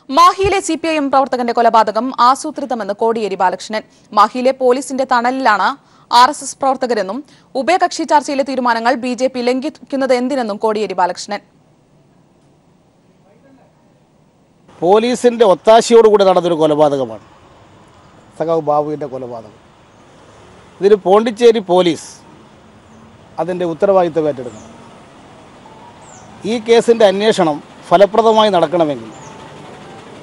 മാഹിയിലെ CPIM പ്രവർത്തകന്റെ കൊലപാതകം ആസൂത്രിതമെന്ന് കോടിയേരി ബാലകൃഷ്ണൻ. മാഹിയിലെ പോലീസിന്റെ തണലിലാണ് RSS പ്രവർത്തകരെന്നും ഉഭയകക്ഷി ചർച്ചയിലെ തീരുമാനങ്ങൾ ബിജെപി ലംഘിക്കുന്നത് എന്തിനെന്നും കോടിയേരി ബാലകൃഷ്ണൻ. പോലീസിന്റെ ഒത്താശയോടുകൂടി നടന്നൊരു കൊലപാതകമാണ് സഖാവ് ബാബുവിൻ്റെ കൊലപാതകം. ഇതിന് പോണ്ടിച്ചേരി പോലീസ് അതിൻ്റെ ഉത്തരവാദിത്തം ഏറ്റെടുക്കണം. ഈ കേസിൻ്റെ അന്വേഷണം ഫലപ്രദമായി നടക്കണമെങ്കിൽ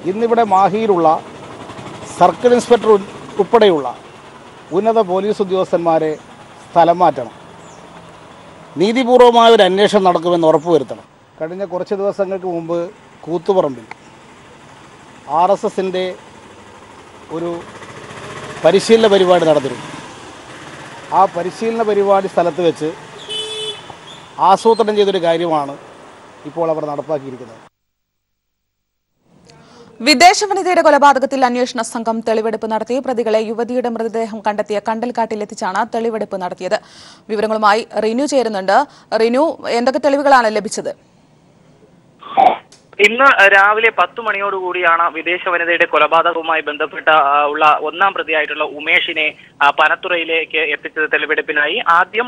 ഇന്നിവിടെ മാഹിയിലുള്ള സർക്കിൾ ഇൻസ്പെക്ടർ ഉൾപ്പെടെയുള്ള ഉന്നത പോലീസ് ഉദ്യോഗസ്ഥന്മാരെ സ്ഥലം മാറ്റണം. നീതിപൂർവമായ ഒരു അന്വേഷണം നടക്കുമെന്ന് ഉറപ്പുവരുത്തണം. കഴിഞ്ഞ കുറച്ച് ദിവസങ്ങൾക്ക് മുമ്പ് കൂത്തുപറമ്പിൽ ആർഎസ്എസിൻ്റെ ഒരു പരിശീലന പരിപാടി നടന്നിരുന്നു. ആ പരിശീലന പരിപാടി സ്ഥലത്ത് വെച്ച് ആസൂത്രണം ചെയ്തൊരു കാര്യമാണ് ഇപ്പോൾ അവർ നടപ്പാക്കിയിരിക്കുന്നത്. വിദേശ വനിതയുടെ കൊലപാതകത്തിൽ അന്വേഷണ സംഘം തെളിവെടുപ്പ് നടത്തി. പ്രതികളെ യുവതിയുടെ മൃതദേഹം കണ്ടെത്തിയ കണ്ടൽക്കാട്ടിലെത്തിച്ചാണ് തെളിവെടുപ്പ് നടത്തിയത്. വിവരങ്ങളുമായി റിനു ചേരുന്നുണ്ട്. റിനു, എന്തൊക്കെ തെളിവുകളാണ് ലഭിച്ചത്? ഇന്ന് രാവിലെ 10 മണിയോടുകൂടിയാണ് വിദേശ വനിതയുടെ കൊലപാതകവുമായി ബന്ധപ്പെട്ട ഉള്ള ഒന്നാം പ്രതിയായിട്ടുള്ള ഉമേഷിനെ പനത്തുറയിലേക്ക് എത്തിച്ചത് തെളിവെടുപ്പിനായി. ആദ്യം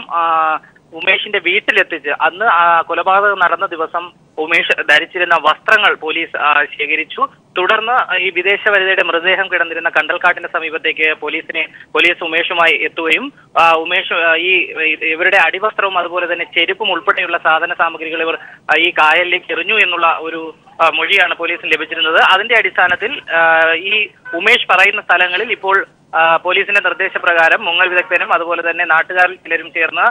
ഉമേഷിന്റെ വീട്ടിലെത്തിച്ച് അന്ന് കൊലപാതകം നടന്ന ദിവസം ഉമേഷ് ധരിച്ചിരുന്ന വസ്ത്രങ്ങൾ പോലീസ് ശേഖരിച്ചു. തുടർന്ന് ഈ വിദേശ വനിതയുടെ മൃതദേഹം കിടന്നിരുന്ന കണ്ടൽക്കാട്ടിന്റെ സമീപത്തേക്ക് പോലീസ് ഉമേഷുമായി എത്തുകയും ഉമേഷ് ഇവരുടെ അടിവസ്ത്രവും അതുപോലെ തന്നെ ചെരുപ്പും ഉൾപ്പെടെയുള്ള സാധന സാമഗ്രികൾ ഇവർ ഈ കായലിലേക്ക് എറിഞ്ഞു എന്നുള്ള ഒരു മൊഴിയാണ് പോലീസിന് ലഭിച്ചിരുന്നത്. അതിന്റെ അടിസ്ഥാനത്തിൽ ഈ ഉമേഷ് പറയുന്ന സ്ഥലങ്ങളിൽ ഇപ്പോൾ പോലീസിന്റെ നിർദ്ദേശപ്രകാരം മുങ്ങൽ വിദഗ്ധനും അതുപോലെ തന്നെ നാട്ടുകാരിൽ ചിലരും ചേർന്ന്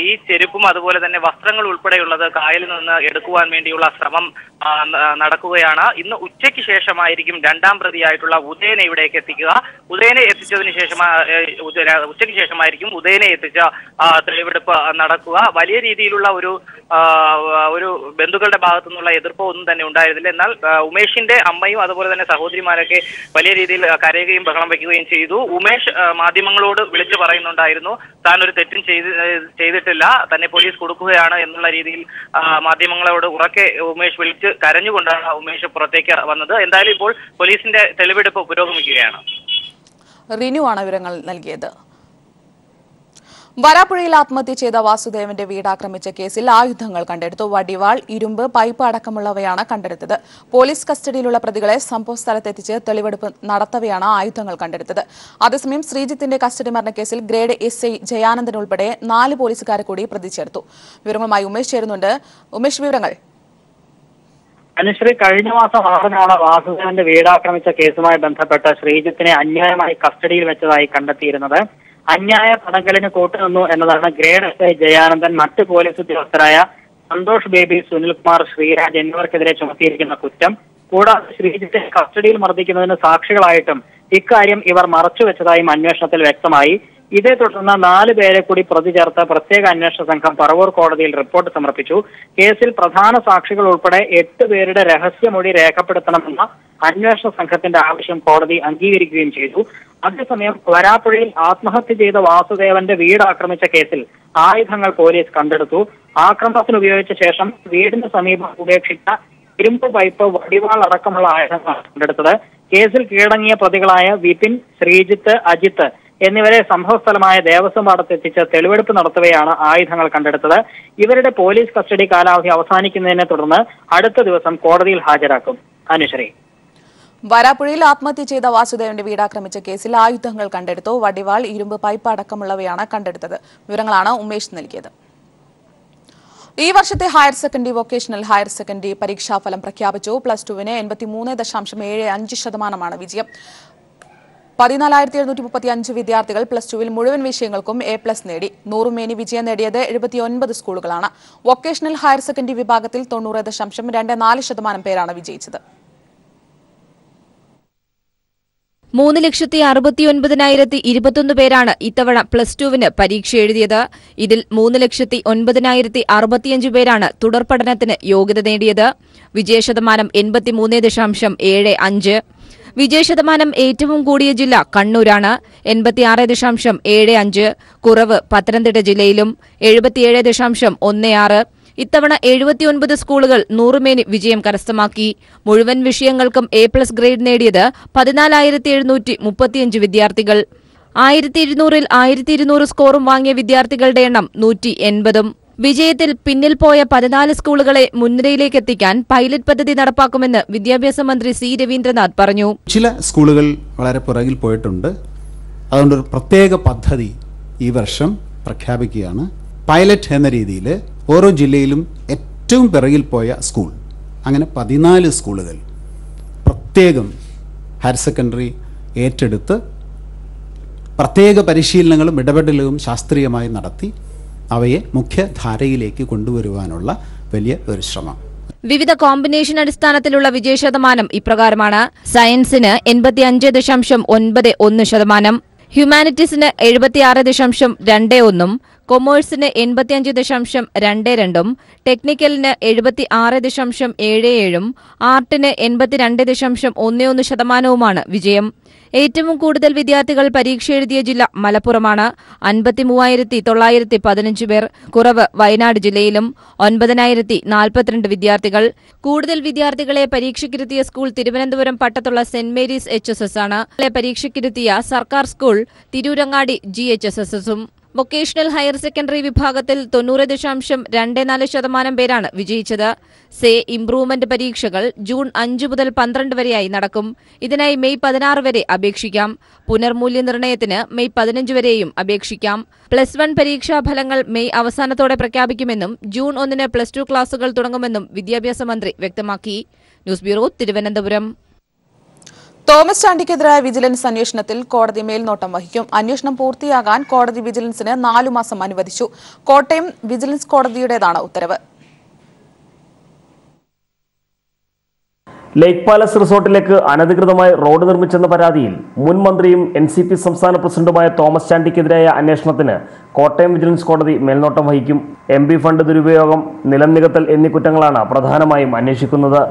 ഈ ചെരുപ്പും അതുപോലെ തന്നെ വസ്ത്രങ്ങൾ ഉൾപ്പെടെയുള്ളത് കായലിൽ നിന്ന് എടുക്കുവാൻ വേണ്ടിയുള്ള ശ്രമം നടക്കുകയാണ്. ഇന്ന് ഉച്ചയ്ക്ക് ശേഷമായിരിക്കും രണ്ടാം പ്രതിയായിട്ടുള്ള ഉദയനെ ഇവിടേക്ക് എത്തിക്കുക. ഉദയനെ എത്തിച്ചതിന് ശേഷം ഉച്ചയ്ക്ക് ശേഷമായിരിക്കും ഉദയനെ എത്തിച്ച തെളിവെടുപ്പ് നടക്കുക. വലിയ രീതിയിലുള്ള ഒരു ബന്ധുക്കളുടെ ഭാഗത്തു നിന്നുള്ള എതിർപ്പോ ഒന്നും തന്നെ ഉണ്ടായിരുന്നില്ല. എന്നാൽ ഉമേഷിന്റെ അമ്മയും അതുപോലെ തന്നെ സഹോദരിമാരൊക്കെ വലിയ രീതിയിൽ കരയുകയും ബഹളം വയ്ക്കുകയും ചെയ്തു. ഉമേഷ് മാധ്യമങ്ങളോട് വിളിച്ചു പറയുന്നുണ്ടായിരുന്നു താൻ ഒരു തെറ്റും ചെയ്തിട്ടില്ല, തന്നെ പോലീസ് കൊടുക്കുകയാണ് എന്നുള്ള രീതിയിൽ മാധ്യമങ്ങളോട് ഉറക്കെ ഉമേഷ് വിളിച്ച് കരഞ്ഞുകൊണ്ടാണ് ഉമേഷ് പുറത്തേക്ക് വന്നത്. എന്തായാലും ഇപ്പോൾ പോലീസിന്റെ തെളിവെടുപ്പ് പുരോഗമിക്കുകയാണ്. റിനു ആണ് വിവരങ്ങൾ നൽകിയത്. വരാപ്പുഴയിൽ ആത്മഹത്യ ചെയ്ത വാസുദേവന്റെ വീട് ആക്രമിച്ച കേസിൽ ആയുധങ്ങൾ കണ്ടെടുത്തു. വടിവാൾ, ഇരുമ്പ്, പൈപ്പ് അടക്കമുള്ളവയാണ് കണ്ടെടുത്തത്. പോലീസ് കസ്റ്റഡിയിലുള്ള പ്രതികളെ സംഭവ സ്ഥലത്തെത്തിച്ച് തെളിവെടുപ്പ് നടത്തവെയാണ് ആയുധങ്ങൾ കണ്ടെടുത്തത്. അതേസമയം ശ്രീജിത്തിന്റെ കസ്റ്റഡി മരണക്കേസിൽ ഗ്രേഡ് SI ജയാനന്ദൻ ഉൾപ്പെടെ 4 പോലീസുകാരെ കൂടി പ്രതി ചേർത്തു. വിവരങ്ങളുമായി ഉമേഷ് ചേരുന്നുണ്ട്. ഉമേഷ്, വിവരങ്ങൾ. അനുശ്രീ, കഴിഞ്ഞ മാസം 6-നാണ് വാസുദേവന്റെ വീടാക്രമിച്ച കേസുമായി ബന്ധപ്പെട്ട് ശ്രീജിത്തിനെ അന്യായമായി കസ്റ്റഡിയിൽ വെച്ചതായി കണ്ടെത്തിയിരുന്നത്. അന്യായ തടങ്കലിന് കൂട്ടുനിന്നു എന്നതാണ് ഗ്രേഡ് SI ജയാനന്ദൻ, മറ്റ് പോലീസ് ഉദ്യോഗസ്ഥരായ സന്തോഷ് ബേബി, സുനിൽകുമാർ, ശ്രീരാജ് എന്നിവർക്കെതിരെ ചുമത്തിയിരിക്കുന്ന കുറ്റം. കൂടാതെ ശ്രീജിത്തിനെ കസ്റ്റഡിയിൽ മർദ്ദിക്കുന്നതിന് സാക്ഷികളായിട്ടും ഇക്കാര്യം ഇവർ മറച്ചുവെച്ചതായും അന്വേഷണത്തിൽ വ്യക്തമായി. ഇതേ തുടർന്ന് 4 പേരെ കൂടി പ്രതി ചേർത്ത് പ്രത്യേക അന്വേഷണ സംഘം പറവൂർ കോടതിയിൽ റിപ്പോർട്ട് സമർപ്പിച്ചു. കേസിൽ പ്രധാന സാക്ഷികൾ ഉൾപ്പെടെ 8 പേരുടെ രഹസ്യമൊഴി രേഖപ്പെടുത്തണമെന്ന അന്വേഷണ സംഘത്തിന്റെ ആവശ്യം കോടതി അംഗീകരിക്കുകയും ചെയ്തു. അതേസമയം വരാപ്പുഴയിൽ ആത്മഹത്യ ചെയ്ത വാസുദേവന്റെ വീട് ആക്രമിച്ച കേസിൽ ആയുധങ്ങൾ പോലീസ് കണ്ടെടുത്തു. ആക്രമണത്തിന് ഉപയോഗിച്ച ശേഷം വീടിന് സമീപം ഉപേക്ഷിച്ച ഇരുമ്പ് പൈപ്പ്, വടിവാൾ അടക്കമുള്ള ആയുധങ്ങൾ കണ്ടെടുത്തത്. കേസിൽ കീഴടങ്ങിയ പ്രതികളായ വിപിൻ, ശ്രീജിത്ത്, അജിത്ത് എന്നിവരെ സംഭവസ്ഥലമായ ദേവസ്വം പാടത്തെത്തിച്ച് തെളിവെടുപ്പ് നടത്തവെയാണ് ആയുധങ്ങൾ കണ്ടെടുത്തത്. ഇവരുടെ പോലീസ് കസ്റ്റഡി കാലാവധി അവസാനിക്കുന്നതിനെ തുടർന്ന് അടുത്ത ദിവസം കോടതിയിൽ ഹാജരാക്കും. അനുശ്രീ, വരാപ്പുഴയിൽ ആത്മഹത്യ ചെയ്ത വാസുദേവന്റെ വീടാക്രമിച്ച കേസിൽ ആയുധങ്ങൾ കണ്ടെടുത്തു. വടിവാൾ, ഇരുമ്പ് പൈപ്പ് അടക്കമുള്ളവയാണ് കണ്ടെടുത്തത്. വിവരങ്ങളാണ് ഉമേഷ് നൽകിയത്. ഈ വർഷത്തെ higher secondary, vocational higher secondary പരീക്ഷാഫലം പ്രഖ്യാപിച്ചു. +2-ന് 83.7% വിജയം. 14,735 വിദ്യാർത്ഥികൾ +2-വിൽ മുഴുവൻ വിഷയങ്ങൾക്കും A+ നേടി. 100 മേനി വിജയം നേടിയത് 79 സ്കൂളുകളാണ്. വൊക്കേഷണൽ ഹയർ സെക്കൻഡറി വിഭാഗത്തിൽ 90.24% പേരാണ് വിജയിച്ചത്. 3,69,021 പേരാണ് ഇത്തവണ +2-വിന് പരീക്ഷ എഴുതിയത്. ഇതിൽ 3,09,065 പേരാണ് തുടർ പഠനത്തിന് യോഗ്യത നേടിയത്. വിജയശതമാനം 83.75. വിജയശതമാനം ഏറ്റവും കൂടിയ ജില്ല കണ്ണൂരാണ്. 86.75. കുറവ് പത്തനംതിട്ട ജില്ലയിലും 77.16. ഇത്തവണ 79 സ്കൂളുകൾ 100 വിജയം കരസ്ഥമാക്കി. മുഴുവൻ വിഷയങ്ങൾക്കും A+ ഗ്രേഡ് നേടിയത് 14,735 വിദ്യാർത്ഥികൾ. 1200-ൽ 1200 സ്കോറും വാങ്ങിയ വിദ്യാർത്ഥികളുടെ എണ്ണം 180. വിജയത്തിൽ പിന്നിൽ പോയ 14 സ്കൂളുകളെ മുൻനിരയിലേക്ക് എത്തിക്കാൻ പൈലറ്റ് പദ്ധതി നടപ്പാക്കുമെന്ന് വിദ്യാഭ്യാസ മന്ത്രി സി രവീന്ദ്രനാഥ് പറഞ്ഞു. ചില സ്കൂളുകൾ വളരെ പുറകിൽ പോയിട്ടുണ്ട്. അതുകൊണ്ട് ഒരു പ്രത്യേക പദ്ധതി ഈ വർഷം പ്രഖ്യാപിക്കുകയാണ്. പൈലറ്റ് എന്ന രീതിയിൽ ഓരോ ജില്ലയിലും ഏറ്റവും പിറകിൽ പോയ സ്കൂൾ, അങ്ങനെ 14 സ്കൂളുകൾ പ്രത്യേകം ഹയർ സെക്കൻഡറി ഏറ്റെടുത്ത് പ്രത്യേക പരിശീലനങ്ങളും ഇടപെടലുകളും ശാസ്ത്രീയമായി നടത്തി അവയെ മുഖ്യധാരയിലേക്ക് കൊണ്ടുവരുവാനുള്ള വലിയ ഒരു ശ്രമം. വിവിധ കോമ്പിനേഷൻ അടിസ്ഥാനത്തിലുള്ള വിജയശതമാനം ഇപ്രകാരമാണ്. സയൻസിന് 85.91%, ഹ്യൂമാനിറ്റീസിന് 76.21%, കൊമേഴ്സിന് 85.22%, ടെക്നിക്കലിന് 76.77%, ആർട്ടിന് 82.11%വുമാണ് വിജയം. ഏറ്റവും കൂടുതൽ വിദ്യാർത്ഥികൾ പരീക്ഷ എഴുതിയ ജില്ല മലപ്പുറമാണ്. 53,915 പേർ. കുറവ് വയനാട് ജില്ലയിലും 9,042 വിദ്യാർത്ഥികൾ. കൂടുതൽ വിദ്യാർത്ഥികളെ പരീക്ഷയ്ക്കിരുത്തിയ സ്കൂൾ തിരുവനന്തപുരം പട്ടത്തുള്ള സെന്റ് മേരീസ് HSS ആണ്. പരീക്ഷയ്ക്കിരുത്തിയ സർക്കാർ സ്കൂൾ തിരൂരങ്ങാടി GHSSഉം. വൊക്കേഷണൽ ഹയർ സെക്കൻഡറി വിഭാഗത്തിൽ 90.24% പേരാണ് വിജയിച്ചത്. ഇംപ്രൂവ്മെന്റ് പരീക്ഷകൾ ജൂൺ 5 മുതൽ 12 വരെയായി നടക്കും. ഇതിനായി മെയ് 16 വരെ അപേക്ഷിക്കാം. പുനർമൂല്യനിർണ്ണയത്തിന് മെയ് 15 വരെയും അപേക്ഷിക്കാം. +1 പരീക്ഷാ ഫലങ്ങൾ മെയ് അവസാനത്തോടെ പ്രഖ്യാപിക്കുമെന്നും ജൂൺ 1-ന് +2 ക്ലാസുകൾ തുടങ്ങുമെന്നും വിദ്യാഭ്യാസ മന്ത്രി വ്യക്തമാക്കി. News bureau, Thiruvananthapuram. തോമസ് ചാണ്ടിക്കെതിരായ വിജിലൻസ് അന്വേഷണത്തിൽ കോടതി മേൽനോട്ടം വഹിക്കും. അന്വേഷണം പൂർത്തിയാകാൻ കോടതി വിജിലൻസിന് 4 മാസം അനുവദിച്ചു. കോട്ടയം വിജിലൻസ് കോടതിയുടേതാണ് ഉത്തരവ്. ലേക്ക് പാലസ് റിസോർട്ടിലേക്ക് അനധികൃതമായി റോഡ് നിർമ്മിച്ചെന്ന പരാതിയിൽ മുൻ മന്ത്രിയും NCP സംസ്ഥാന പ്രസിഡന്റുമായ തോമസ് ചാണ്ടിക്കെതിരായ അന്വേഷണത്തിന് കോട്ടയം വിജിലൻസ് കോടതി മേൽനോട്ടം വഹിക്കും. MP ഫണ്ട് ദുരുപയോഗം, നിലം നികത്തൽ എന്നീ കുറ്റങ്ങളാണ് പ്രധാനമായും അന്വേഷിക്കുന്നത്.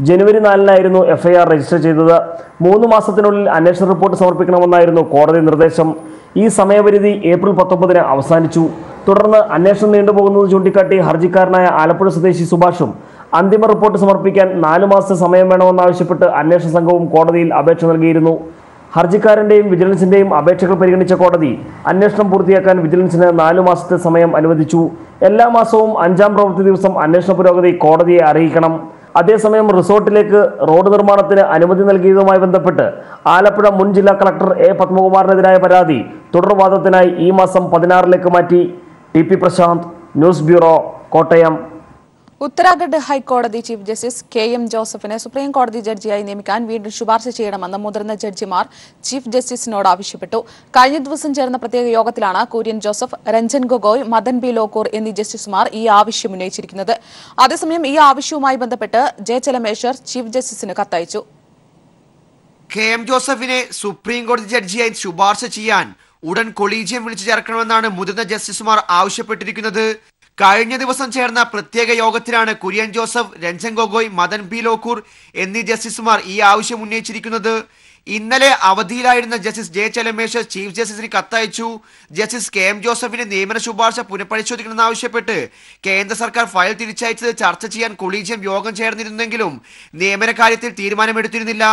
ജനുവരി 4-നായിരുന്നു FIR രജിസ്റ്റർ ചെയ്തത്. 3 മാസത്തിനുള്ളിൽ അന്വേഷണ റിപ്പോർട്ട് സമർപ്പിക്കണമെന്നായിരുന്നു കോടതി നിർദ്ദേശം. ഈ സമയപരിധി ഏപ്രിൽ 19-ന് അവസാനിച്ചു. തുടർന്ന് അന്വേഷണം നീണ്ടുപോകുന്നത് ചൂണ്ടിക്കാട്ടി ഹർജിക്കാരനായ ആലപ്പുഴ സ്വദേശി സുഭാഷും അന്തിമ റിപ്പോർട്ട് സമർപ്പിക്കാൻ 4 മാസത്തെ സമയം വേണമെന്നാവശ്യപ്പെട്ട് അന്വേഷണ സംഘവും കോടതിയിൽ അപേക്ഷ നൽകിയിരുന്നു. ഹർജിക്കാരന്റെയും വിജിലൻസിന്റെയും അപേക്ഷകൾ പരിഗണിച്ച കോടതി അന്വേഷണം പൂർത്തിയാക്കാൻ വിജിലൻസിന് 4 മാസത്തെ സമയം അനുവദിച്ചു. എല്ലാ മാസവും 5-ാം പ്രവൃത്തി ദിവസം അന്വേഷണ പുരോഗതി കോടതിയെ അറിയിക്കണം. അതേസമയം റിസോർട്ടിലേക്ക് റോഡ് നിർമ്മാണത്തിന് അനുമതി നൽകിയതുമായി ബന്ധപ്പെട്ട് ആലപ്പുഴ മുൻ ജില്ലാ കളക്ടർ A. പത്മകുമാറിനെതിരായ പരാതി തുടർവാദത്തിനായി ഈ മാസം 16-ലേക്ക് മാറ്റി. TP Prashanth, news bureau, Kottayam. Uttarakhand ഹൈക്കോടതി ചീഫ് ജസ്റ്റിസ് KM ജോസഫിനെ സുപ്രീം കോടതി ജഡ്ജിയായി നിയമിക്കാൻ വീണ്ടും ശുപാർശ ചെയ്യണമെന്ന് മുതിർന്ന ജഡ്ജിമാർ ചീഫ് ജസ്റ്റിസിനോട് ആവശ്യപ്പെട്ടു. കഴിഞ്ഞ ദിവസം ചേർന്ന പ്രത്യേക യോഗത്തിലാണ് കുര്യൻ ജോസഫ്, രഞ്ജൻ ഗൊഗോയ്, മദൻ ബി ലോക്കൂർ എന്നീ ജസ്റ്റിസുമാർ ഈ ആവശ്യം ഉന്നയിച്ചിരിക്കുന്നത്. അതേസമയം ഈ ആവശ്യവുമായി ബന്ധപ്പെട്ട് J. ചെലമേശ്വർ ചീഫ് ജസ്റ്റിസിന് കത്തയച്ചു. KM ജോസഫിനെ സുപ്രീം കോടതി ജഡ്ജിയായി ശുപാർശ ചെയ്യാൻ ഉടൻ കൊളീജിയം വിളിച്ചു ചേർക്കണമെന്നാണ് മുതിർന്ന ജസ്റ്റിസുമാർ ആവശ്യപ്പെട്ടിരിക്കുന്നത്. കഴിഞ്ഞ ദിവസം ചേർന്ന പ്രത്യേക യോഗത്തിലാണ് കുര്യൻ ജോസഫ്, രഞ്ജൻ ഗൊഗോയ്, മദൻ ബി ലോക്കൂർ എന്നീ ജസ്റ്റിസുമാർ ഈ ആവശ്യം ഉന്നയിച്ചിരിക്കുന്നത്. ഇന്നലെ അവധിയിലായിരുന്ന ജസ്റ്റിസ് J. ചെലമേശ്വർ ചീഫ് ജസ്റ്റിസിന് കത്തയച്ചു. ജസ്റ്റിസ് KM ജോസഫിന്റെ നിയമന ശുപാർശ പുനഃപരിശോധിക്കണമെന്നാവശ്യപ്പെട്ട് കേന്ദ്ര സർക്കാർ ഫയൽ തിരിച്ചയച്ചത് ചർച്ച ചെയ്യാൻ കൊളീജിയം യോഗം ചേർന്നിരുന്നെങ്കിലും നിയമന കാര്യത്തിൽ തീരുമാനമെടുത്തിരുന്നില്ല.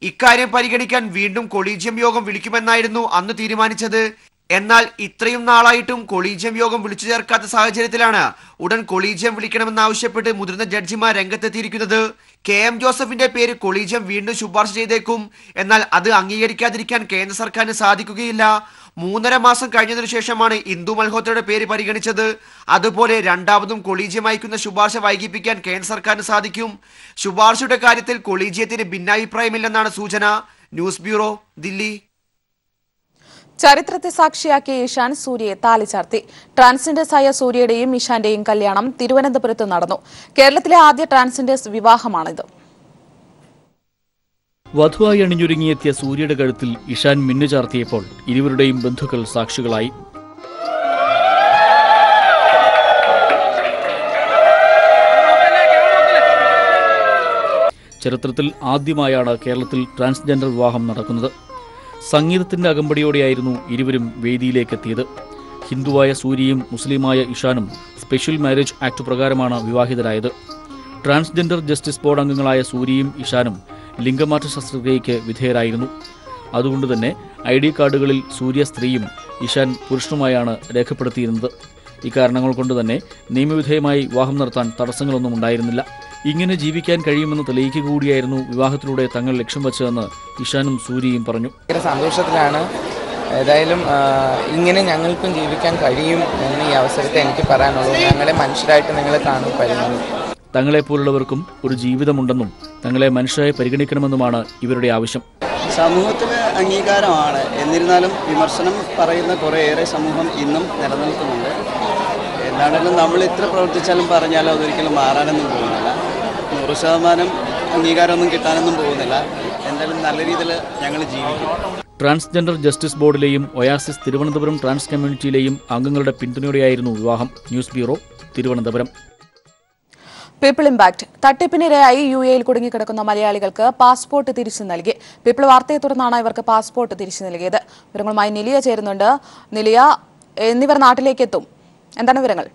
ഇക്കാര്യം പരിഗണിക്കാൻ വീണ്ടും കൊളീജിയം യോഗം വിളിക്കുമെന്നായിരുന്നു അന്ന് തീരുമാനിച്ചത്. എന്നാൽ ഇത്രയും നാളായിട്ടും കൊളീജിയം യോഗം വിളിച്ചു ചേർക്കാത്ത സാഹചര്യത്തിലാണ് ഉടൻ കൊളീജിയം വിളിക്കണമെന്നാവശ്യപ്പെട്ട് മുതിർന്ന ജഡ്ജിമാർ രംഗത്തെത്തിയിരിക്കുന്നത്. KM ജോസഫിന്റെ പേര് കൊളീജിയം വീണ്ടും ശുപാർശ ചെയ്തേക്കും. എന്നാൽ അത് അംഗീകരിക്കാതിരിക്കാൻ കേന്ദ്ര സർക്കാരിന് സാധിക്കുകയില്ല. 3.5 മാസം കഴിഞ്ഞതിനു ശേഷമാണ് ഇന്ദു മൽഹോത്രയുടെ പേര് പരിഗണിച്ചത്. അതുപോലെ രണ്ടാമതും കൊളീജിയം അയക്കുന്ന ശുപാർശ വൈകിപ്പിക്കാൻ കേന്ദ്ര സർക്കാരിന് സാധിക്കും. ശുപാർശയുടെ കാര്യത്തിൽ കൊളീജിയത്തിന് ഭിന്നാഭിപ്രായമില്ലെന്നാണ് സൂചന. News bureau, Delhi. ചരിത്രത്തെ സാക്ഷിയാക്കിയ ഇഷാൻ സൂര്യയെ താലിചാർത്തി. ട്രാൻസ്ജെൻഡേഴ്സായ സൂര്യയുടെയും ഇഷാന്റെയും കല്യാണം തിരുവനന്തപുരത്ത് നടന്നു. കേരളത്തിലെ ആദ്യ ട്രാൻസ്ജെൻഡേഴ്സ് വിവാഹമാണിത്. വധുവായി അണിഞ്ഞൊരുങ്ങിയെത്തിയ സൂര്യയുടെ കഴുത്തിൽ ഇഷാൻ മിന്നുചാർത്തിയപ്പോൾ ഇരുവരുടെയും ബന്ധുക്കൾ സാക്ഷികളായി. ചരിത്രത്തിൽ ആദ്യമായാണ് കേരളത്തിൽ ട്രാൻസ്ജെൻഡർ വിവാഹം നടക്കുന്നത്. സംഗീതത്തിന്റെ അകമ്പടിയോടെയായിരുന്നു ഇരുവരും വേദിയിലേക്കെത്തിയത്. ഹിന്ദുവായ സൂര്യയും മുസ്ലിമായ ഇഷാനും സ്പെഷ്യൽ മാരേജ് ആക്ട് പ്രകാരമാണ് വിവാഹിതരായത്. ട്രാൻസ്ജെൻഡർ ജസ്റ്റിസ് ബോർഡ് അംഗങ്ങളായ സൂര്യയും ഇഷാനും ലിംഗമാറ്റ ശസ്ത്രക്രിയയ്ക്ക് വിധേയരായിരുന്നു. അതുകൊണ്ടുതന്നെ ID കാർഡുകളിൽ സൂര്യ സ്ത്രീയും ഇഷാൻ പുരുഷനുമായാണ് രേഖപ്പെടുത്തിയിരുന്നത്. ഇക്കാരണങ്ങൾ കൊണ്ടുതന്നെ നിയമവിധേയമായി വിവാഹം നടത്താൻ തടസ്സങ്ങളൊന്നും ഉണ്ടായിരുന്നില്ല. ഇങ്ങനെ ജീവിക്കാൻ കഴിയുമെന്ന് തെളിയിക്കുക കൂടിയായിരുന്നു വിവാഹത്തിലൂടെ തങ്ങൾ ലക്ഷ്യം വെച്ചതെന്ന് ഇഷാനും സൂര്യയും പറഞ്ഞു. സന്തോഷത്തിലാണ്. ഏതായാലും ഇങ്ങനെ ഞങ്ങൾക്കും ജീവിക്കാൻ കഴിയും എന്ന് ഈ അവസരത്തെ എനിക്ക് പറയാനുള്ളൂ. ഞങ്ങളെ മനുഷ്യരായിട്ട് നിങ്ങളെ കാണാൻ കഴിയുന്നു. തങ്ങളെപ്പോലുള്ളവർക്കും ഒരു ജീവിതമുണ്ടെന്നും തങ്ങളെ മനുഷ്യരായി പരിഗണിക്കണമെന്നുമാണ് ഇവരുടെ ആവശ്യം. സമൂഹത്തിന് അംഗീകാരമാണ്. എന്നിരുന്നാലും വിമർശനം പറയുന്ന കുറേയേറെ സമൂഹം ഇന്നും നിലനിൽക്കുന്നുണ്ട്. എന്താണെങ്കിലും നമ്മൾ ഇത്ര പ്രവർത്തിച്ചാലും പറഞ്ഞാലും അതൊരിക്കലും മാറാനൊന്നും പോകുന്നില്ല. 100% അംഗീകാരമൊന്നും കിട്ടാനൊന്നും പോകുന്നില്ല. എന്തായാലും നല്ല രീതിയിൽ ഞങ്ങൾ ജീവിക്കും. ട്രാൻസ്ജെൻഡർ ജസ്റ്റിസ് ബോർഡിലെയും ഒയാസിസ് തിരുവനന്തപുരം ട്രാൻസ് കമ്മ്യൂണിറ്റിയിലെയും അംഗങ്ങളുടെ പിന്തുണയോടെയായിരുന്നു വിവാഹം. News bureau, Thiruvananthapuram. People impact തട്ടിപ്പിനിരയായി UAE കുടുങ്ങിക്കിടക്കുന്ന മലയാളികൾക്ക് പാസ്പോർട്ട് തിരിച്ചു നൽകി. പീപ്പിൾ വാർത്തയെ തുടർന്നാണ് ഇവർക്ക് പാസ്പോർട്ട് തിരിച്ചു നൽകിയത്. വിവരങ്ങളുമായി നിലിയ ചേരുന്നുണ്ട്. നിലിയ, എന്നിവർ നാട്ടിലേക്ക് എത്തും. എന്താണ് വിവരങ്ങൾ?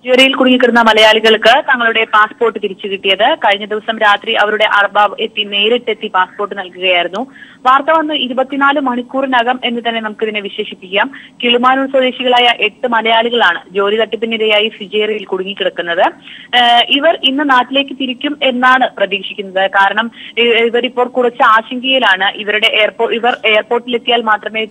UAEയിൽ കുടുങ്ങിക്കിടന്ന മലയാളികൾക്ക് തങ്ങളുടെ പാസ്പോർട്ട് തിരിച്ചു കിട്ടിയത് കഴിഞ്ഞ ദിവസം രാത്രി അവരുടെ അർബാബ് നേരിട്ടെത്തി പാസ്പോർട്ട് നൽകുകയായിരുന്നു. വാർത്ത വന്ന് 24 മണിക്കൂറിനകം എന്ന് തന്നെ നമുക്കിതിനെ വിശേഷിപ്പിക്കാം. കിളിമാനൂർ സ്വദേശികളായ 8 മലയാളികളാണ് ജോലി തട്ടിപ്പിനിരയായി ഫുജൈറയിൽ കുടുങ്ങിക്കിടക്കുന്നത്. ഇവർ ഇന്ന് നാട്ടിലേക്ക് തിരിക്കും എന്നാണ് പ്രതീക്ഷിക്കുന്നത്. കാരണം ഇവരിപ്പോൾ കുറച്ച് ആശങ്കയിലാണ്. ഇവർ എയർപോർട്ടിലെത്തിയാൽ മാത്രമേ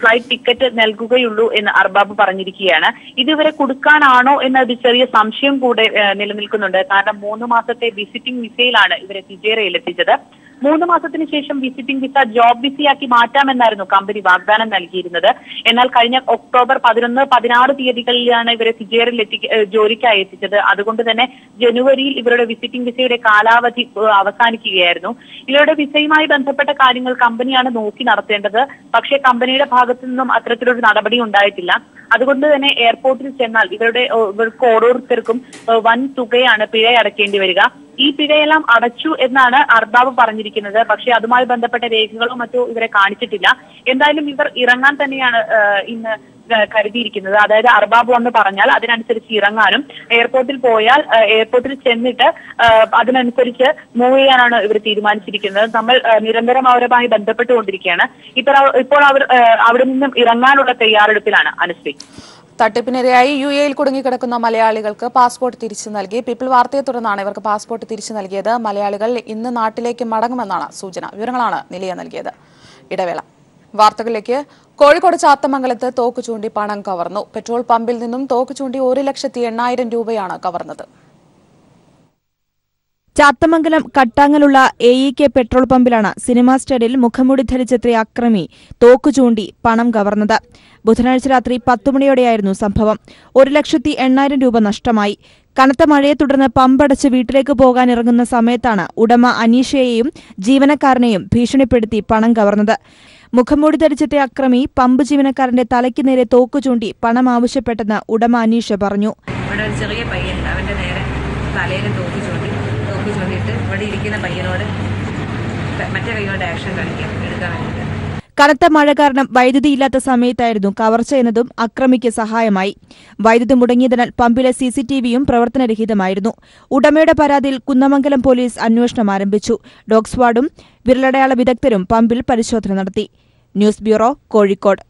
ഫ്ലൈറ്റ് ടിക്കറ്റ് നൽകുകയുള്ളൂ എന്ന് അർബാബ് പറഞ്ഞിരിക്കുകയാണ്. ഇതുവരെ കൊടുക്കാനാണോ എന്ന ഒരു ചെറിയ സംശയം കൂടെ നിലനിൽക്കുന്നുണ്ട്. കാരണം 3 മാസത്തെ വിസിറ്റിംഗ് വിസയിലാണ് ഇവരെ ഫുജൈറയിൽ എത്തിച്ചത്. 3 മാസത്തിന് ശേഷം വിസിറ്റിംഗ് വിസ ജോബ് വിസയാക്കി മാറ്റാമെന്നായിരുന്നു കമ്പനി വാഗ്ദാനം നൽകിയിരുന്നത്. എന്നാൽ കഴിഞ്ഞ ഒക്ടോബർ 11, 16 തീയതികളിലാണ് ഇവരെ ഫുജൈറയിൽ ജോലിക്കായി എത്തിച്ചത്. അതുകൊണ്ട് തന്നെ ജനുവരിയിൽ ഇവരുടെ വിസിറ്റിംഗ് വിസയുടെ കാലാവധി അവസാനിക്കുകയായിരുന്നു. ഇവരുടെ വിസയുമായി ബന്ധപ്പെട്ട കാര്യങ്ങൾ കമ്പനിയാണ് നോക്കി നടത്തേണ്ടത്. പക്ഷേ കമ്പനിയുടെ ഭാഗത്തു നിന്നും അത്തരത്തിലൊരു നടപടി ഉണ്ടായിട്ടില്ല. അതുകൊണ്ട് തന്നെ എയർപോർട്ടിൽ ചെന്നാൽ ഇവർക്ക് ഓരോരുത്തർക്കും വൻ തുകയാണ് പിഴ അടയ്ക്കേണ്ടി വരിക. ഈ പിഴയെല്ലാം അടച്ചു എന്നാണ് അർബാബ് പറഞ്ഞിരിക്കുന്നത്. പക്ഷേ അതുമായി ബന്ധപ്പെട്ട രേഖകളോ മറ്റോ ഇവരെ കാണിച്ചിട്ടില്ല. എന്തായാലും ഇവർ ഇറങ്ങാൻ തന്നെയാണ് ഇന്ന് കരുതിയിരിക്കുന്നത്. അതായത് അർബാബ് വന്ന് പറഞ്ഞാൽ അതിനനുസരിച്ച് ഇറങ്ങാനും എയർപോർട്ടിൽ പോയാൽ എയർപോർട്ടിൽ ചെന്നിട്ട് അതിനനുസരിച്ച് മൂവ് ചെയ്യാനാണ് ഇവർ തീരുമാനിച്ചിരിക്കുന്നത്. നമ്മൾ നിരന്തരം അവരുമായി ബന്ധപ്പെട്ടുകൊണ്ടിരിക്കുകയാണ്. ഇപ്പോൾ അവർ അവിടെ നിന്നും ഇറങ്ങാനുള്ള തയ്യാറെടുപ്പിലാണ്. അനുശ്രീ, തട്ടിപ്പിനിരയായി UAEയിൽ കുടുങ്ങിക്കിടക്കുന്ന മലയാളികൾക്ക് പാസ്പോർട്ട് തിരിച്ചു നൽകി. പീപ്പിൾ വാർത്തയെ തുടർന്നാണ് ഇവർക്ക് പാസ്പോർട്ട് തിരിച്ചു നൽകിയത്. മലയാളികൾ ഇന്ന് നാട്ടിലേക്ക് മടങ്ങുമെന്നാണ് സൂചന. വിവരങ്ങളാണ് നിലിയ നൽകിയത്. ഇടവേള. വാർത്തകളിലേക്ക്. കോഴിക്കോട് ചാത്തമംഗലത്ത് തോക്ക് ചൂണ്ടി പണം കവർന്നു. പെട്രോൾ പമ്പിൽ നിന്നും തോക്ക് ചൂണ്ടി 1,80,000 രൂപയാണ് കവർന്നത്. ചാത്തമംഗലം കട്ടാങ്ങലുള്ള AEK പെട്രോൾ പമ്പിലാണ് സിനിമാ സ്റ്റഡിൽ മുഖംമൂടി ധരിച്ചെത്തിയ അക്രമി തോക്ക് ചൂണ്ടി പണം കവർന്നത്. ബുധനാഴ്ച രാത്രി 10 മണിയോടെയായിരുന്നു സംഭവം. 1,80,000 രൂപ നഷ്ടമായി. കനത്ത മഴയെ തുടർന്ന് പമ്പടച്ച് വീട്ടിലേക്ക് പോകാനിറങ്ങുന്ന സമയത്താണ് ഉടമ അനീഷയെയും ജീവനക്കാരനെയും ഭീഷണിപ്പെടുത്തി പണം കവർന്നത്. മുഖംമൂടി ധരിച്ചെത്തിയ അക്രമി പമ്പ് ജീവനക്കാരന്റെ തലയ്ക്ക് നേരെ തോക്ക് ചൂണ്ടി പണം ആവശ്യപ്പെട്ടെന്ന് ഉടമ അനീഷ പറഞ്ഞു. ഇവിടെ ഒരു ചെറിയ പയ്യൻ അവന്റെ നേരെ തലയിൽ തോക്ക് ചൂണ്ടിയിട്ട് ഇവിടെ ഇരിക്കുന്ന പയ്യനോട് മറ്റേ കൈയോട് ആക്ഷൻ കാണിക്കാം എടുക്കാൻ വേണ്ടിയിട്ട്. കനത്ത മഴ കാരണം വൈദ്യുതിയില്ലാത്ത സമയത്തായിരുന്നു കവർച്ച എന്നതും അക്രമിക്ക് സഹായമായി. വൈദ്യുതി മുടങ്ങിയതിനാൽ പമ്പിലെ CCTVയും പ്രവർത്തനരഹിതമായിരുന്നു. ഉടമയുടെ പരാതിയിൽ കുന്നമംഗലം പോലീസ് അന്വേഷണം ആരംഭിച്ചു. ഡോഗ് സ്ക്വാഡും വിരലടയാള വിദഗ്ധരും പമ്പിൽ പരിശോധന നടത്തി. News bureau, Kozhikode.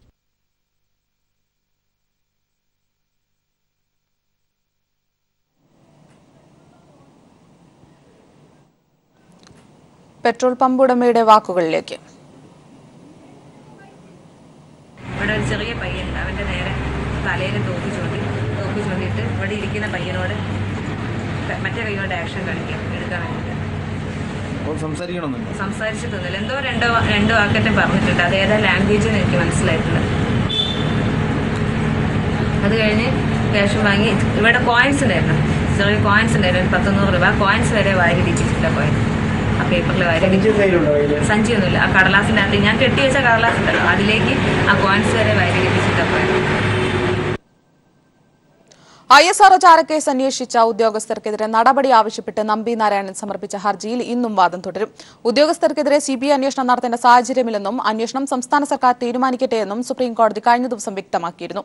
Petrol pump ഉടമയുടെ വാക്കുകളിലേക്ക്. ഇവിടെ ഒരു ചെറിയ പയ്യൻ അവന്റെ നേരെ തലയിൽ തോക്ക് ചൂണ്ടിയിട്ട് ഇവിടെ ഇരിക്കുന്ന പയ്യനോട് മറ്റേ കൈയോട് ആക്ഷൻ കാണിക്കാം എടുക്കാൻ വേണ്ടിയിട്ട്. സംസാരിച്ചിട്ടൊന്നുമില്ല. എന്തോ രണ്ട് വാക്കറ്റം പറഞ്ഞിട്ടുണ്ട്. അത് ഏതാ ലാംഗ്വേജ് എന്ന് എനിക്ക് മനസ്സിലായിട്ടില്ല. അത് കഴിഞ്ഞ് ക്യാഷ് വാങ്ങി ഇവിടെ കോയിൻസ് ഉണ്ടായിരുന്നു, ചെറിയ കോയിൻസ് ഉണ്ടായിരുന്നു, 100 രൂപ കോയിൻസ് വരെ വാരി വെച്ചിട്ടില്ല. കോയിൻ ആ പേപ്പറിൽ വാരി സഞ്ചിയൊന്നുമില്ല. ആ കടലാസിൻ്റെ അകത്ത് ഞാൻ കെട്ടി വെച്ച കടലാസ് ഉണ്ടല്ലോ അതിലേക്ക് ആ കോയിൻസ് വരെ വാരി വെച്ചിട്ടാണ് പോയത്. ISRO ചാരക്കേസ് അന്വേഷിച്ച ഉദ്യോഗസ്ഥർക്കെതിരെ നടപടി ആവശ്യപ്പെട്ട് നമ്പി നാരായണൻ സമർപ്പിച്ച ഹർജിയിൽ ഇന്നും വാദം തുടരും. ഉദ്യോഗസ്ഥർക്കെതിരെ CBI അന്വേഷണം നടത്തേണ്ട സാഹചര്യമില്ലെന്നും അന്വേഷണം സംസ്ഥാന സർക്കാർ തീരുമാനിക്കട്ടെയെന്നും സുപ്രീംകോടതി കഴിഞ്ഞ ദിവസം വ്യക്തമാക്കിയിരുന്നു.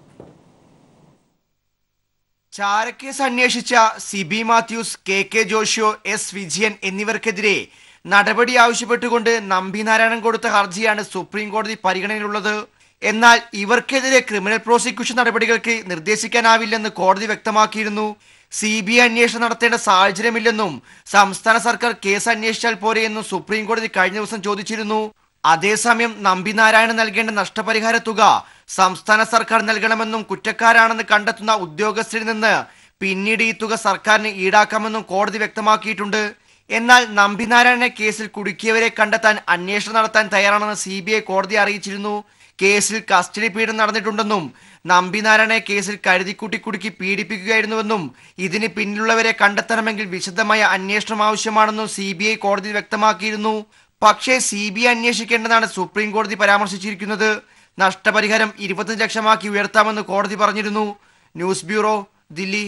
ചാരക്കേസ് അന്വേഷിച്ച സിബി മാത്യൂസ്, KK ജോഷിയോ, S വിജയൻ എന്നിവർക്കെതിരെ നടപടി ആവശ്യപ്പെട്ടുകൊണ്ട് നമ്പി നാരായണൻ കൊടുത്ത ഹർജിയാണ് സുപ്രീംകോടതി പരിഗണനയിലുള്ളത്. എന്നാൽ ഇവർക്കെതിരെ ക്രിമിനൽ പ്രോസിക്യൂഷൻ നടപടികൾക്ക് നിർദ്ദേശിക്കാനാവില്ലെന്ന് കോടതി വ്യക്തമാക്കിയിരുന്നു. CBI അന്വേഷണം നടത്തേണ്ട സാഹചര്യമില്ലെന്നും സംസ്ഥാന സർക്കാർ കേസ് അന്വേഷിച്ചാൽ പോരെയെന്നും സുപ്രീംകോടതി കഴിഞ്ഞ ദിവസം ചോദിച്ചിരുന്നു. അതേസമയം നമ്പി നാരായണൻ നൽകേണ്ട നഷ്ടപരിഹാര തുക സംസ്ഥാന സർക്കാർ നൽകണമെന്നും കുറ്റക്കാരാണെന്ന് കണ്ടെത്തുന്ന ഉദ്യോഗസ്ഥരിൽ നിന്ന് പിന്നീട് ഈ തുക സർക്കാരിന് ഈടാക്കാമെന്നും കോടതി വ്യക്തമാക്കിയിട്ടുണ്ട്. എന്നാൽ നമ്പി നാരായണനെ കേസിൽ കുടുക്കിയവരെ കണ്ടെത്താൻ അന്വേഷണം നടത്താൻ തയ്യാറാണെന്ന് CBI കോടതിയെ അറിയിച്ചിരുന്നു. കേസിൽ കസ്റ്റഡി പീഡനം നടന്നിട്ടുണ്ടെന്നും നമ്പി നാരായണനെ കേസിൽ കരുതിക്കൂട്ടി കുടുക്കി പീഡിപ്പിക്കുകയായിരുന്നുവെന്നും ഇതിന് പിന്നിലുള്ളവരെ കണ്ടെത്തണമെങ്കിൽ വിശദമായ അന്വേഷണം ആവശ്യമാണെന്നും CBI കോടതി വ്യക്തമാക്കിയിരുന്നു. പക്ഷേ CBI അന്വേഷിക്കേണ്ടതാണ് സുപ്രീം കോടതി പരാമർശിച്ചിരിക്കുന്നത്. നഷ്ടപരിഹാരം 25 ലക്ഷമാക്കി ഉയർത്താമെന്ന് കോടതി പറഞ്ഞിരുന്നു. News bureau, Delhi.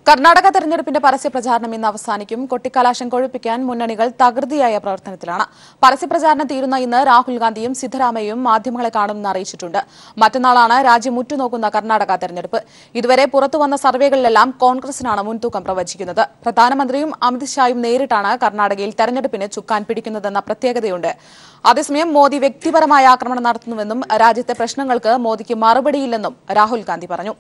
കർണാടക തെരഞ്ഞെടുപ്പിന്റെ പരസ്യപ്രചാരണം ഇന്ന് അവസാനിക്കും. കൊട്ടിക്കലാശം കൊഴുപ്പിക്കാൻ മുന്നണികൾ തകൃതിയായ പ്രവർത്തനത്തിലാണ്. പരസ്യപ്രചാരണം തീരുന്ന ഇന്ന് രാഹുൽ ഗാന്ധിയും സിദ്ധരാമയ്യയും മാധ്യമങ്ങളെ കാണുമെന്ന് അറിയിച്ചിട്ടുണ്ട്. മറ്റന്നാളാണ് രാജ്യം ഉറ്റുനോക്കുന്ന കർണാടക തെരഞ്ഞെടുപ്പ്. ഇതുവരെ പുറത്തുവന്ന സർവേകളിലെല്ലാം കോൺഗ്രസിനാണ് മുൻതൂക്കം പ്രവചിക്കുന്നത്. പ്രധാനമന്ത്രിയും അമിത്ഷായും നേരിട്ടാണ് കർണാടകയിൽ തെരഞ്ഞെടുപ്പിന് ചുക്കാൻ പിടിക്കുന്നതെന്ന പ്രത്യേകതയുണ്ട്. അതേസമയം മോദി വ്യക്തിപരമായ ആക്രമണം നടത്തുന്നുവെന്നും രാജ്യത്തെ പ്രശ്നങ്ങൾക്ക് മോദിക്ക് മറുപടിയില്ലെന്നും രാഹുൽ ഗാന്ധി പറഞ്ഞു.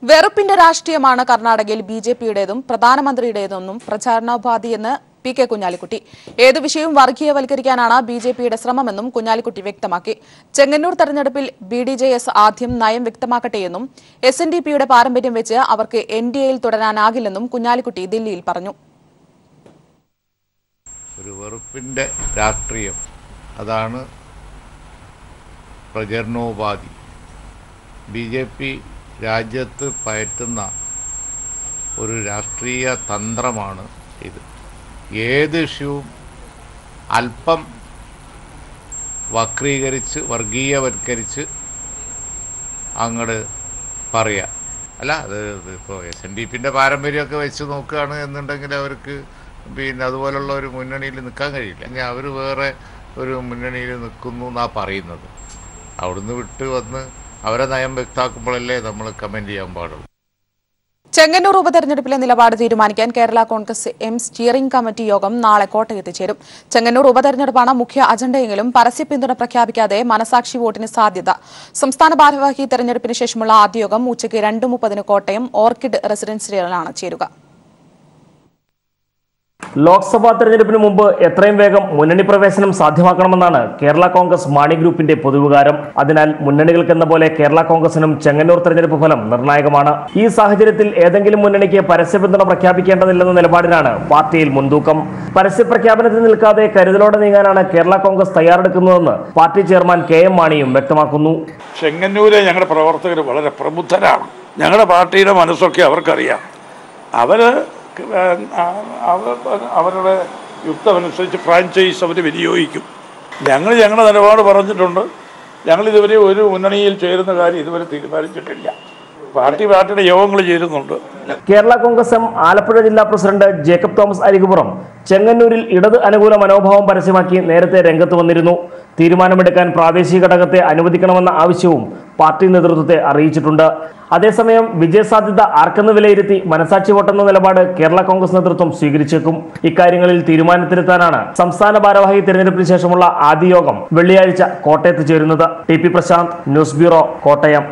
വെറുപ്പിന്റെ രാഷ്ട്രീയമാണ് കർണാടകയിൽ BJPയുടേതും പ്രധാനമന്ത്രിയുടേതെന്നും പ്രചാരണോപാധിയെന്ന് PK കുഞ്ഞാലിക്കുട്ടി. ഏതു വിഷയവും വർഗീയവൽക്കരിക്കാനാണ് BJPയുടെ ശ്രമമെന്നും കുഞ്ഞാലിക്കുട്ടി വ്യക്തമാക്കി. ചെങ്ങന്നൂർ തെരഞ്ഞെടുപ്പിൽ BDJS ആദ്യം നയം വ്യക്തമാക്കട്ടെയെന്നും SNDPയുടെ പാരമ്പര്യം വെച്ച് അവർക്ക് NDAയിൽ തുടരാനാകില്ലെന്നും കുഞ്ഞാലിക്കുട്ടി ദില്ലിയിൽ പറഞ്ഞു. ഒരു വെറുപ്പിന്റെ രാഷ്ട്രീയം, അതാണ് പ്രചരണോപാധി. BJP രാജ്യത്ത് പയറ്റുന്ന ഒരു രാഷ്ട്രീയ തന്ത്രമാണ് ഇത്. ഏത് ഇഷ്യൂവും അല്പം വക്രീകരിച്ച് വർഗീയവൽക്കരിച്ച് അങ്ങോട്ട് പറയുക. അല്ല, അത് ഇപ്പോൾ SNDPൻ്റെ പാരമ്പര്യമൊക്കെ വെച്ച് നോക്കുകയാണ് എന്നുണ്ടെങ്കിൽ അവർക്ക് അതുപോലുള്ള ഒരു മുന്നണിയിൽ നിൽക്കാൻ കഴിയില്ല. ഇനി അവർ വേറെ ഒരു മുന്നണിയിൽ നിൽക്കുന്നു എന്നാണ് പറയുന്നത്. അവിടുന്ന് വിട്ട് വന്ന് അവരെ നയം വ്യക്തമാക്കുമ്പോഴല്ലേ നമ്മൾ കമന്റ് ചെയ്യാൻ പാടുള്ളൂ. ചെങ്ങന്നൂർ ഉപതെരഞ്ഞെടുപ്പിലെ നിലപാട് തീരുമാനിക്കാൻ Kerala Congress M steering committee യോഗം നാളെ കോട്ടയത്ത് ചേരും. ചെങ്ങന്നൂർ ഉപതെരഞ്ഞെടുപ്പാണ് മുഖ്യ അജണ്ടയെങ്കിലും പരസ്യ പിന്തുണ പ്രഖ്യാപിക്കാതെ മനസാക്ഷി വോട്ടിന് സാധ്യത. സംസ്ഥാന ഭാരവാഹി തെരഞ്ഞെടുപ്പിന് ശേഷമുള്ള ആദ്യ യോഗം ഉച്ചയ്ക്ക് 2:30 കോട്ടയം ഓർക്കിഡ് റെസിഡൻസിലാണ് ചേരുക. ലോക്സഭാ തെരഞ്ഞെടുപ്പിന് മുമ്പ് എത്രയും വേഗം മുന്നണി പ്രവേശനം സാധ്യമാക്കണമെന്നാണ് കേരള കോൺഗ്രസ് മാണി ഗ്രൂപ്പിന്റെ പൊതുവികാരം. അതിനാൽ മുന്നണികൾക്കെന്ന പോലെ കേരള കോൺഗ്രസിനും ചെങ്ങന്നൂർ തെരഞ്ഞെടുപ്പ് ഫലം നിർണായകമാണ്. ഈ സാഹചര്യത്തിൽ ഏതെങ്കിലും മുന്നണിക്ക് പരസ്യ പിന്തുണ പ്രഖ്യാപിക്കേണ്ടതില്ലെന്ന നിലപാടിനാണ് പാർട്ടിയിൽ മുൻതൂക്കം. പരസ്യ പ്രഖ്യാപനത്തിൽ നിൽക്കാതെ കരുതലോടെ നീങ്ങാനാണ് കേരള കോൺഗ്രസ് തയ്യാറെടുക്കുന്നതെന്ന് പാർട്ടി ചെയർമാൻ KM മാണിയും വ്യക്തമാക്കുന്നു. ചെങ്ങന്നൂരെ ഞങ്ങളുടെ പ്രവർത്തകർ വളരെ പ്രബുദ്ധരാണ്. ഞങ്ങളുടെ പാർട്ടിയുടെ മനസ്സൊക്കെ അവർക്കറിയാം. അവരുടെ യുക്തമനുസരിച്ച് ഫ്രാഞ്ചൈസ് അവർ വിനിയോഗിക്കും. ഞങ്ങളുടെ നിലപാട് പറഞ്ഞിട്ടുണ്ട്. ഞങ്ങളിതുവരെ ഒരു മുന്നണിയിൽ ചേരുന്ന കാര്യം ഇതുവരെ തീരുമാനിച്ചിട്ടില്ല. പാർട്ടിയുടെ യോഗങ്ങൾ ചേരുന്നുണ്ട്. കേരള കോൺഗ്രസ് M ആലപ്പുഴ ജില്ലാ പ്രസിഡന്റ് ജേക്കബ് തോമസ് അരികുപുറം ചെങ്ങന്നൂരിൽ ഇടത് അനുകൂല മനോഭാവം പരസ്യമാക്കി നേരത്തെ രംഗത്ത് വന്നിരുന്നു. തീരുമാനമെടുക്കാൻ പ്രാദേശിക ഘടകത്തെ അനുവദിക്കണമെന്ന ആവശ്യവും പാർട്ടി നേതൃത്വത്തെ അറിയിച്ചിട്ടുണ്ട്. അതേസമയം വിജയസാധ്യത ആർക്കെന്ന് വിലയിരുത്തി മനസാക്ഷി വോട്ടെന്ന നിലപാട് കേരള കോൺഗ്രസ് നേതൃത്വം സ്വീകരിച്ചേക്കും. ഇക്കാര്യങ്ങളിൽ തീരുമാനത്തിലെത്താനാണ് സംസ്ഥാന ഭാരവാഹി തെരഞ്ഞെടുപ്പിന് ശേഷമുള്ള ആദ്യ യോഗം വെള്ളിയാഴ്ച കോട്ടയത്ത് ചേരുന്നത്. TP Prashanth, news bureau, Kottayam.